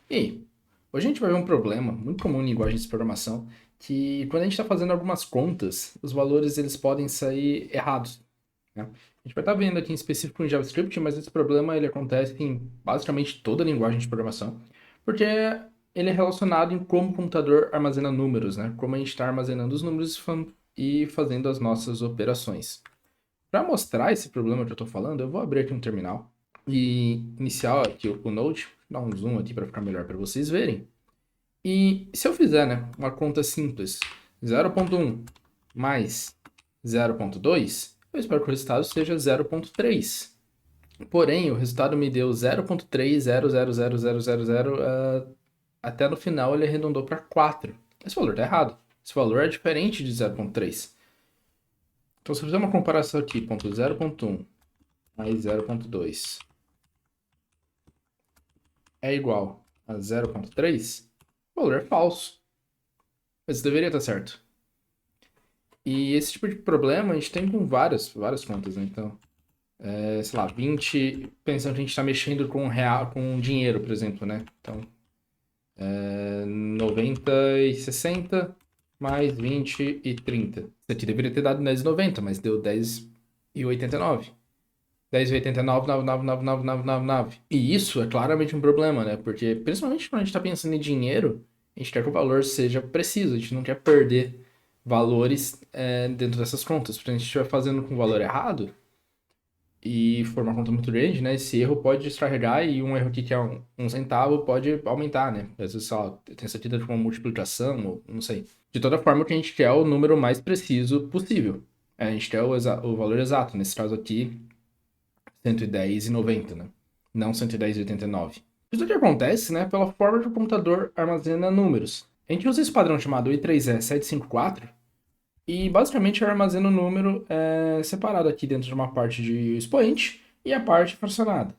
E aí, hoje a gente vai ver um problema muito comum em linguagens de programação, que quando a gente está fazendo algumas contas, os valores eles podem sair errados, né? A gente vai estar vendo aqui em específico em JavaScript, mas esse problema ele acontece em basicamente toda linguagem de programação, porque ele é relacionado em como o computador armazena números, né? Como a gente está armazenando os números e fazendo as nossas operações. Para mostrar esse problema que eu estou falando, eu vou abrir aqui um terminal e iniciar aqui o Node, dar um zoom aqui para ficar melhor para vocês verem. E se eu fizer, né, uma conta simples, 0.1 mais 0.2, eu espero que o resultado seja 0.3. Porém, o resultado me deu 0.3000000, até no final ele arredondou para 4. Esse valor está errado. Esse valor é diferente de 0.3. Então, se eu fizer uma comparação aqui, ponto 0.1 mais 0.2 é igual a 0.3, o valor é falso. Mas deveria estar certo. E esse tipo de problema a gente tem com várias contas, né? Então, sei lá, 20, pensando que a gente está mexendo com real, com dinheiro, por exemplo, né? Então, 90 e 60 mais 20 e 30. Isso aqui deveria ter dado 10,90, mas deu 10 e 89. 10 e 89, 9999999. E isso é claramente um problema, né? Porque, principalmente quando a gente está pensando em dinheiro, a gente quer que o valor seja preciso, a gente não quer perder valores dentro dessas contas. Porque a gente estiver fazendo com o valor errado e for uma conta muito grande, né? Esse erro pode descarregar e um erro aqui que é um centavo pode aumentar, né? Às vezes só tem sentido de uma multiplicação, ou não sei. De toda forma, o que a gente quer é o número mais preciso possível. A gente quer o valor exato. Nesse caso aqui, 110,90, né? Não 110,89. Isso que acontece, né, pela forma que o computador armazena números. A gente usa esse padrão chamado I3E754 e basicamente armazena o número separado aqui dentro de uma parte de expoente e a parte fracionada.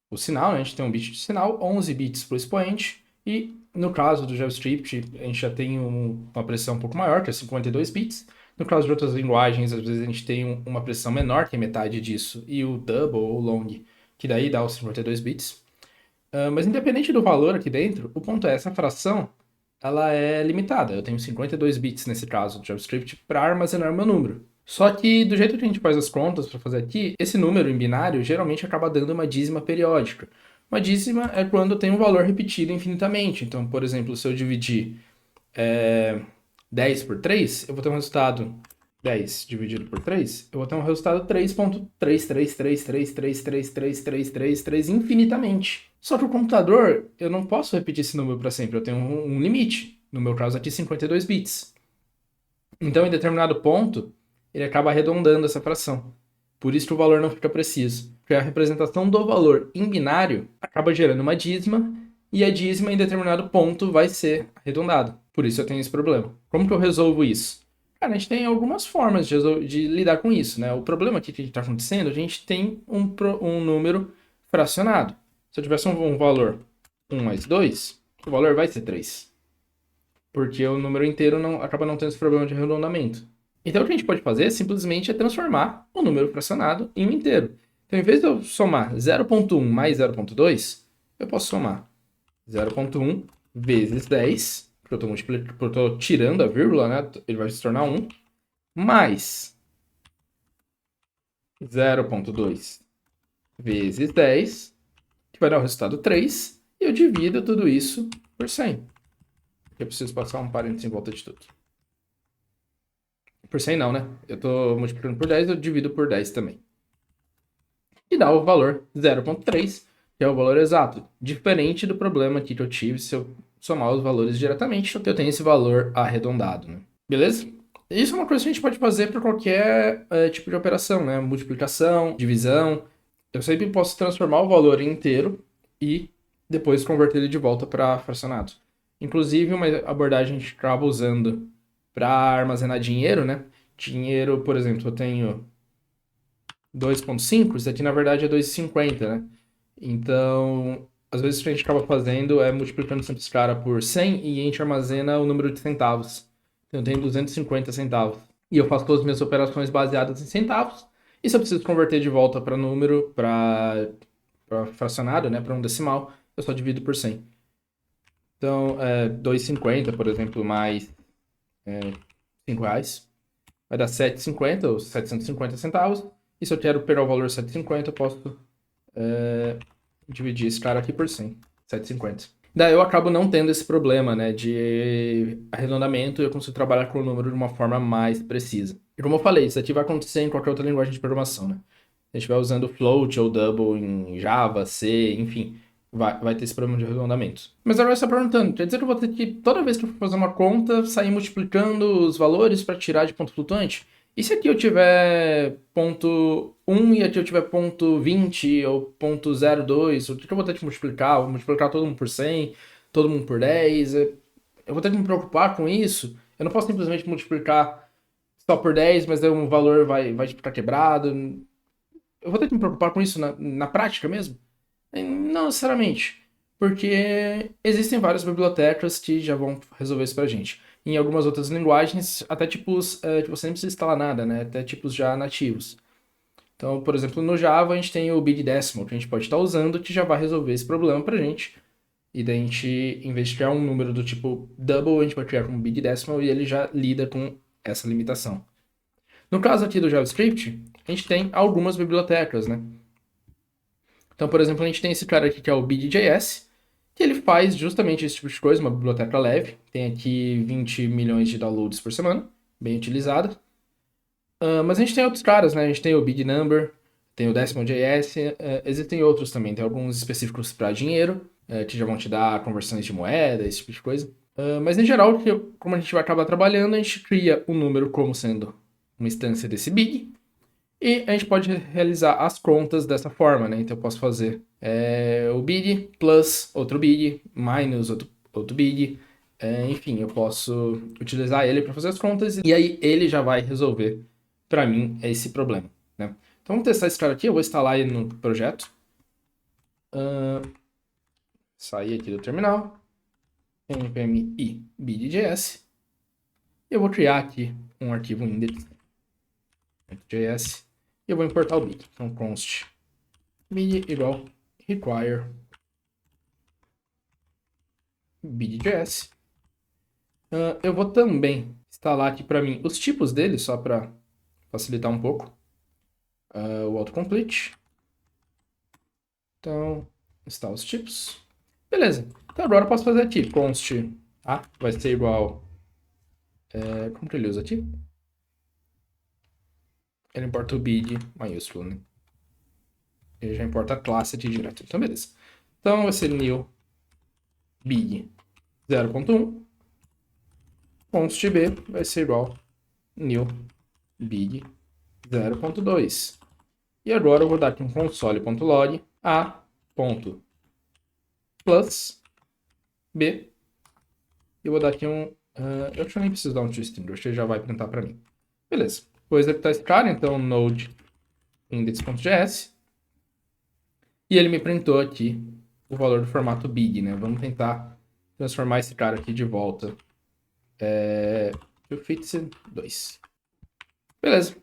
O sinal, né, a gente tem um bit de sinal, 11 bits para o expoente e no caso do JavaScript a gente já tem uma pressão um pouco maior, que é 52 bits. No caso de outras linguagens, às vezes a gente tem uma pressão menor, que é metade disso, e o double ou long, que daí dá os 52 bits. Mas independente do valor aqui dentro, o ponto é, essa fração, ela é limitada. Eu tenho 52 bits nesse caso do JavaScript para armazenar meu número. Só que do jeito que a gente faz as contas para fazer aqui, esse número em binário geralmente acaba dando uma dízima periódica. Uma dízima é quando tem um valor repetido infinitamente. Então, por exemplo, se eu dividir 10 por 3, eu vou ter um resultado 10 dividido por 3, eu vou ter um resultado 3.33333333333 infinitamente. Só que o computador, eu não posso repetir esse número para sempre, eu tenho um limite. No meu caso aqui, 52 bits. Então, em determinado ponto, ele acaba arredondando essa fração. Por isso que o valor não fica preciso. Porque a representação do valor em binário acaba gerando uma dízima, e a dízima em determinado ponto vai ser arredondada. Por isso eu tenho esse problema. Como que eu resolvo isso? Cara, a gente tem algumas formas de lidar com isso, né? O problema aqui que está acontecendo, a gente tem um número fracionado. Se eu tivesse um valor 1 mais 2, o valor vai ser 3. Porque o número inteiro acaba não tendo esse problema de arredondamento. Então, o que a gente pode fazer simplesmente é transformar o número fracionado em um inteiro. Então, em vez de eu somar 0.1 mais 0.2, eu posso somar 0.1 vezes 10, porque eu estou tirando a vírgula, né? Ele vai se tornar 1, mais 0.2 vezes 10, que vai dar o resultado 3, e eu divido tudo isso por 100. Eu preciso passar um parênteses em volta de tudo. Por 100 não, né? Eu estou multiplicando por 10, eu divido por 10 também. E dá o valor 0.3, que é o valor exato. Diferente do problema aqui que eu tive se eu somar os valores diretamente, eu tenho esse valor arredondado, né? Beleza? Isso é uma coisa que a gente pode fazer para qualquer tipo de operação, né? Multiplicação, divisão. Eu sempre posso transformar o valor em inteiro e depois converter ele de volta para fracionado. Inclusive, uma abordagem que a gente acaba usando para armazenar dinheiro, né? Dinheiro, por exemplo, eu tenho 2,5, isso aqui na verdade é 2,50, né? Então, às vezes o que a gente acaba fazendo é multiplicando sempre esse cara por 100 e a gente armazena o número de centavos. Então, eu tenho 250 centavos. E eu faço todas as minhas operações baseadas em centavos. E se eu preciso converter de volta para número, para fracionado, né, para um decimal, eu só divido por 100. Então, 2,50, por exemplo, mais R$ 5, vai dar 7,50 ou 750 centavos. E se eu quero pegar o valor 7,50, eu posso dividir esse cara aqui por 100, 7,50. Daí eu acabo não tendo esse problema, né, de arredondamento e eu consigo trabalhar com o número de uma forma mais precisa. E como eu falei, isso aqui vai acontecer em qualquer outra linguagem de programação, né? Se a gente estiver usando float ou double em Java, C, enfim, vai ter esse problema de arredondamento. Mas agora você está perguntando, quer dizer que eu vou ter que, toda vez que eu for fazer uma conta, sair multiplicando os valores para tirar de ponto flutuante? E se aqui eu tiver ponto 1 e aqui eu tiver ponto 20 ou ponto 0,2, o que eu vou ter que multiplicar? Vou multiplicar todo mundo por 100, todo mundo por 10. Eu vou ter que me preocupar com isso. Eu não posso simplesmente multiplicar só por 10, mas daí um valor vai ficar quebrado. Eu vou ter que me preocupar com isso na prática mesmo? Não necessariamente, porque existem várias bibliotecas que já vão resolver isso pra gente. Em algumas outras linguagens, até tipos que você nem precisa instalar nada, né? Até tipos já nativos. Então, por exemplo, no Java a gente tem o Big Decimal, que a gente pode estar usando, que já vai resolver esse problema pra gente. E daí a gente, em vez de criar um número do tipo double, a gente vai criar como Big Decimal e ele já lida com essa limitação. No caso aqui do JavaScript, a gente tem algumas bibliotecas, né? Então, por exemplo, a gente tem esse cara aqui que é o BDJS, que ele faz justamente esse tipo de coisa, uma biblioteca leve. Tem aqui 20 milhões de downloads por semana, bem utilizada. Mas a gente tem outros caras, né? A gente tem o BigNumber, tem o Decimal.js, existem outros também. Tem alguns específicos para dinheiro, que já vão te dar conversões de moeda, esse tipo de coisa. Mas em geral, como a gente vai acabar trabalhando, a gente cria um número como sendo uma instância desse big, e a gente pode realizar as contas dessa forma, né? Então eu posso fazer o big plus outro big, minus outro big, enfim, eu posso utilizar ele para fazer as contas e aí ele já vai resolver para mim esse problema, né? Então vamos testar esse cara aqui, eu vou instalar ele no projeto. Sair aqui do terminal, npm i big.js, e eu vou criar aqui um arquivo index.js e eu vou importar o big. Então const big igual require big.js. Eu vou também instalar aqui para mim os tipos dele, só para facilitar um pouco. O autocomplete. Então, instalar os tipos. Beleza. Então agora eu posso fazer aqui const A vai ser igual... como que ele usa aqui? Ele importa o big maiúsculo, né? Ele já importa a classe aqui direto. Então, beleza. Então vai ser new big 0.1. Const b vai ser igual new big 0.2. E agora eu vou dar aqui um console.log a.plus b. E eu vou dar aqui um... eu acho que eu nem preciso dar um toString, acho que ele já vai printar para mim. Beleza. Vou executar esse cara, então node index.js. E ele me printou aqui o valor do formato big, né? Vamos tentar transformar esse cara aqui de volta. Fitted 2. Beleza.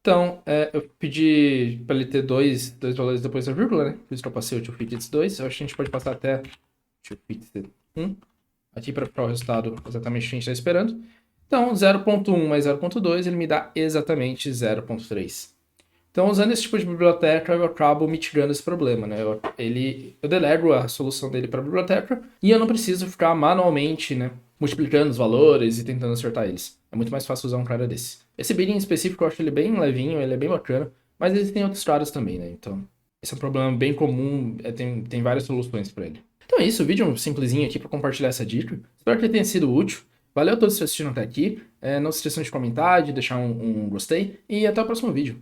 Então, eu pedi para ele ter dois valores depois da vírgula, né? Por isso que eu passei o toFitted 2. Eu acho que a gente pode passar até toFitted 1. Aqui para ficar o resultado exatamente que a gente está esperando. Então, 0.1 mais 0.2, ele me dá exatamente 0.3. Então, usando esse tipo de biblioteca, eu acabo mitigando esse problema, né? Eu delego a solução dele para a biblioteca e eu não preciso ficar manualmente, né, multiplicando os valores e tentando acertar eles. É muito mais fácil usar um cara desse. Esse build em específico eu acho ele bem levinho, ele é bem bacana, mas existem outros caras também, né? Então, esse é um problema bem comum, tem várias soluções para ele. Então é isso, o vídeo é um simplesinho aqui para compartilhar essa dica. Espero que tenha sido útil. Valeu a todos que assistiram até aqui. Não se esqueçam de comentar, de deixar um gostei e até o próximo vídeo.